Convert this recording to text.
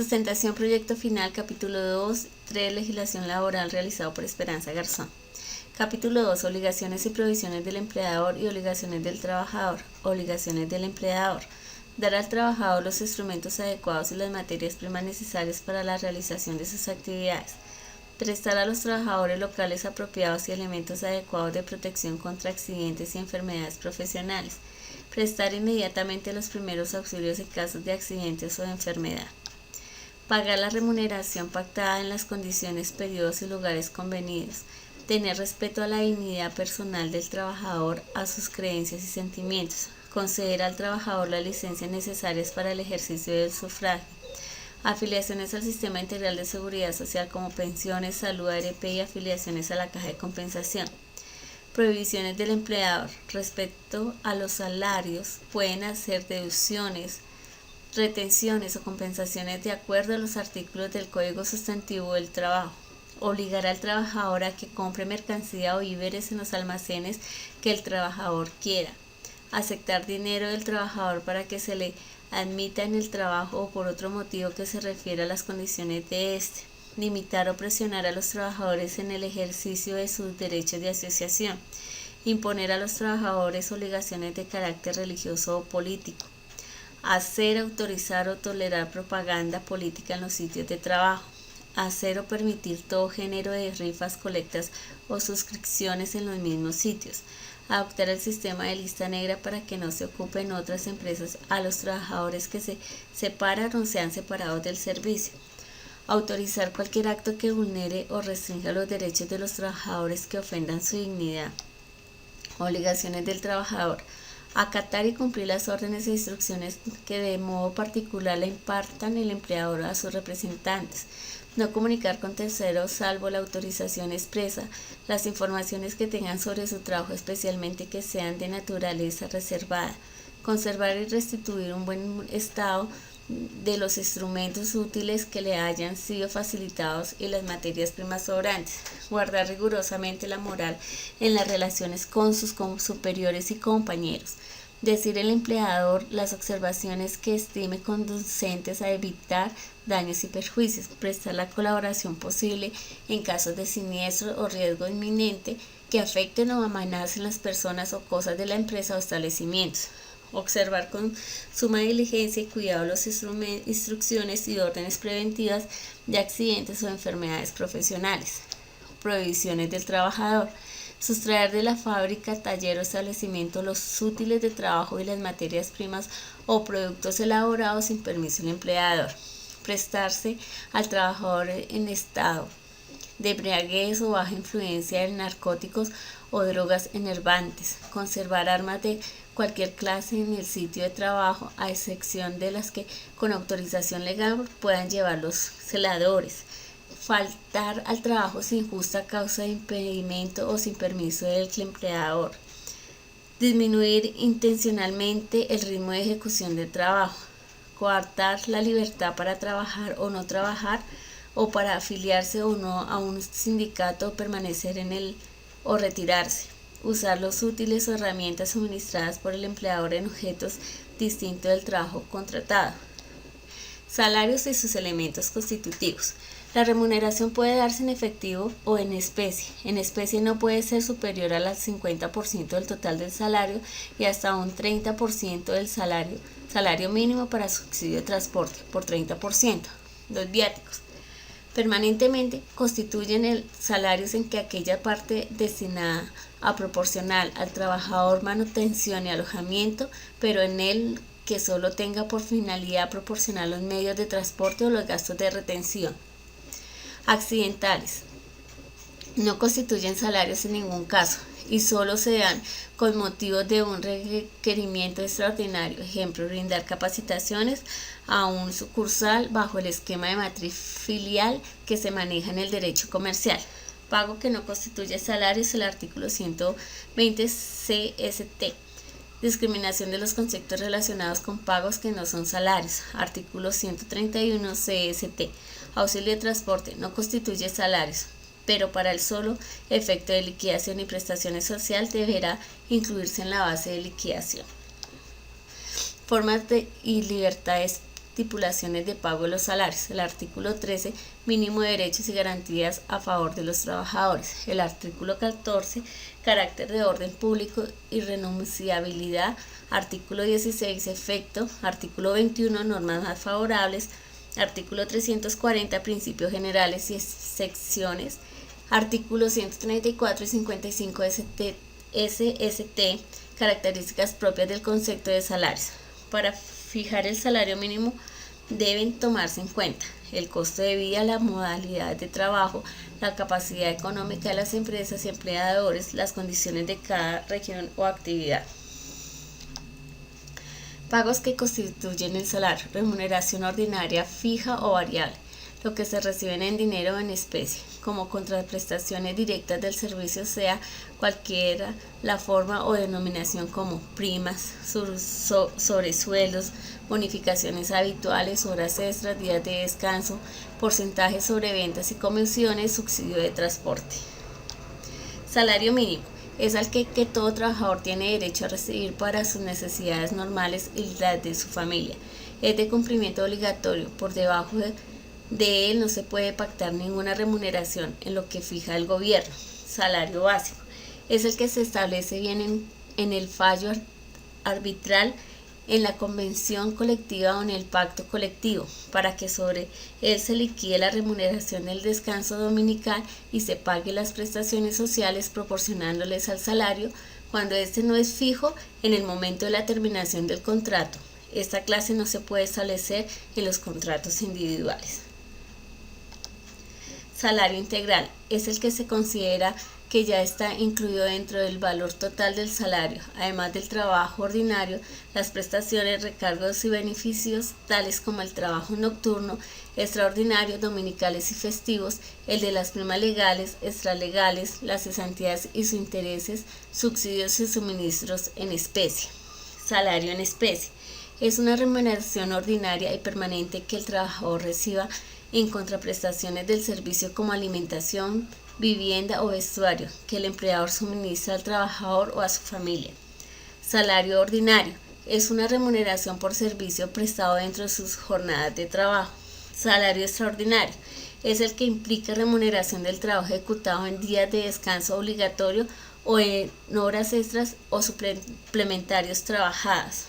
Sustentación Proyecto Final, capítulo 2, 3, Legislación Laboral, realizado por Esperanza Garzón. Capítulo 2, Obligaciones y provisiones del empleador y obligaciones del trabajador. Obligaciones del empleador. Dar al trabajador los instrumentos adecuados y las materias primas necesarias para la realización de sus actividades. Prestar a los trabajadores locales apropiados y elementos adecuados de protección contra accidentes y enfermedades profesionales. Prestar inmediatamente los primeros auxilios en casos de accidentes o de enfermedad. Pagar la remuneración pactada en las condiciones, periodos y lugares convenidos. Tener respeto a la dignidad personal del trabajador, a sus creencias y sentimientos. Conceder al trabajador las licencias necesarias para el ejercicio del sufragio. Afiliaciones al Sistema Integral de Seguridad Social como pensiones, salud, ARP y afiliaciones a la Caja de Compensación. Prohibiciones del empleador. Respecto a los salarios, pueden hacer deducciones, retenciones o compensaciones de acuerdo a los artículos del Código Sustantivo del Trabajo. Obligar al trabajador a que compre mercancía o víveres en los almacenes que el trabajador quiera. Aceptar dinero del trabajador para que se le admita en el trabajo o por otro motivo que se refiera a las condiciones de éste. Limitar o presionar a los trabajadores en el ejercicio de sus derechos de asociación. Imponer a los trabajadores obligaciones de carácter religioso o político. Hacer, autorizar o tolerar propaganda política en los sitios de trabajo. Hacer o permitir todo género de rifas, colectas o suscripciones en los mismos sitios. Adoptar el sistema de lista negra para que no se ocupen otras empresas a los trabajadores que se separan o sean separados del servicio. Autorizar cualquier acto que vulnere o restrinja los derechos de los trabajadores que ofendan su dignidad. Obligaciones del trabajador. Acatar y cumplir las órdenes e instrucciones que de modo particular le impartan el empleador a sus representantes. No comunicar con terceros, salvo la autorización expresa, las informaciones que tengan sobre su trabajo, especialmente que sean de naturaleza reservada. Conservar y restituir un buen estado de los instrumentos útiles que le hayan sido facilitados y las materias primas sobrantes. Guardar rigurosamente la moral en las relaciones con sus superiores y compañeros. Decir al empleador las observaciones que estime conducentes a evitar daños y perjuicios. Prestar la colaboración posible en casos de siniestro o riesgo inminente que afecten o amenacen las personas o cosas de la empresa o establecimientos. Observar con suma diligencia y cuidado las instrucciones y órdenes preventivas de accidentes o enfermedades profesionales. Prohibiciones del trabajador. Sustraer de la fábrica, taller o establecimiento los útiles de trabajo y las materias primas o productos elaborados sin permiso del empleador. Prestarse al trabajador en estado de embriaguez o baja influencia de narcóticos o drogas enervantes. Conservar armas de cualquier clase en el sitio de trabajo, a excepción de las que con autorización legal puedan llevar los celadores. Faltar al trabajo sin justa causa de impedimento o sin permiso del empleador. Disminuir intencionalmente el ritmo de ejecución del trabajo. Coartar la libertad para trabajar o no trabajar o para afiliarse o no a un sindicato o permanecer en él o retirarse. Usar los útiles o herramientas suministradas por el empleador en objetos distintos del trabajo contratado. Salarios y sus elementos constitutivos. La remuneración puede darse en efectivo o en especie. En especie no puede ser superior al 50% del total del salario y hasta un 30% del salario mínimo para subsidio de transporte por 30%. Los viáticos. Permanentemente constituyen el salarios en que aquella parte destinada a proporcionar al trabajador manutención y alojamiento, pero en el que solo tenga por finalidad proporcionar los medios de transporte o los gastos de retención. Accidentales. No constituyen salarios en ningún caso y solo se dan con motivo de un requerimiento extraordinario. Ejemplo, brindar capacitaciones a un sucursal bajo el esquema de matriz filial que se maneja en el derecho comercial. Pago que no constituye salarios, el artículo 120 CST. Discriminación de los conceptos relacionados con pagos que no son salarios. Artículo 131 CST. Auxilio de transporte no constituye salarios, pero para el solo efecto de liquidación y prestaciones sociales deberá incluirse en la base de liquidación. Formas y libertades estipulaciones de pago de los salarios. El artículo 13, mínimo de derechos y garantías a favor de los trabajadores. El artículo 14, carácter de orden público y renunciabilidad. Artículo 16, efecto. Artículo 21, normas más favorables. Artículo 340, principios generales y excepciones. Artículos 134 y 55 SST, características propias del concepto de salarios. Para fijar el salario mínimo deben tomarse en cuenta el costo de vida, la modalidad de trabajo, la capacidad económica de las empresas y empleadores, las condiciones de cada región o actividad. Pagos que constituyen el salario: remuneración ordinaria fija o variable, lo que se reciben en dinero o en especie, como contraprestaciones directas del servicio, sea cualquiera la forma o denominación común: primas, sobresueldos, bonificaciones habituales, horas extras, días de descanso, porcentajes sobre ventas y comisiones, subsidio de transporte. Salario mínimo es al que todo trabajador tiene derecho a recibir para sus necesidades normales y las de su familia. Es de cumplimiento obligatorio. Por debajo de él no se puede pactar ninguna remuneración en lo que fija el gobierno. Salario básico es el que se establece bien en el fallo arbitral, en la convención colectiva o en el pacto colectivo, para que sobre él se liquide la remuneración del descanso dominical y se pague las prestaciones sociales proporcionándoles al salario cuando éste no es fijo en el momento de la terminación del contrato. Esta clase no se puede establecer en los contratos individuales. Salario integral es el que se considera que ya está incluido dentro del valor total del salario, además del trabajo ordinario, las prestaciones, recargos y beneficios tales como el trabajo nocturno, extraordinario, dominicales y festivos, el de las primas legales, extralegales, las cesantías y sus intereses, subsidios y suministros en especie. Salario en especie es una remuneración ordinaria y permanente que el trabajador reciba en contraprestaciones del servicio como alimentación, vivienda o vestuario que el empleador suministra al trabajador o a su familia. Salario ordinario es una remuneración por servicio prestado dentro de sus jornadas de trabajo. Salario extraordinario es el que implica remuneración del trabajo ejecutado en días de descanso obligatorio o en horas extras o suplementarios trabajadas.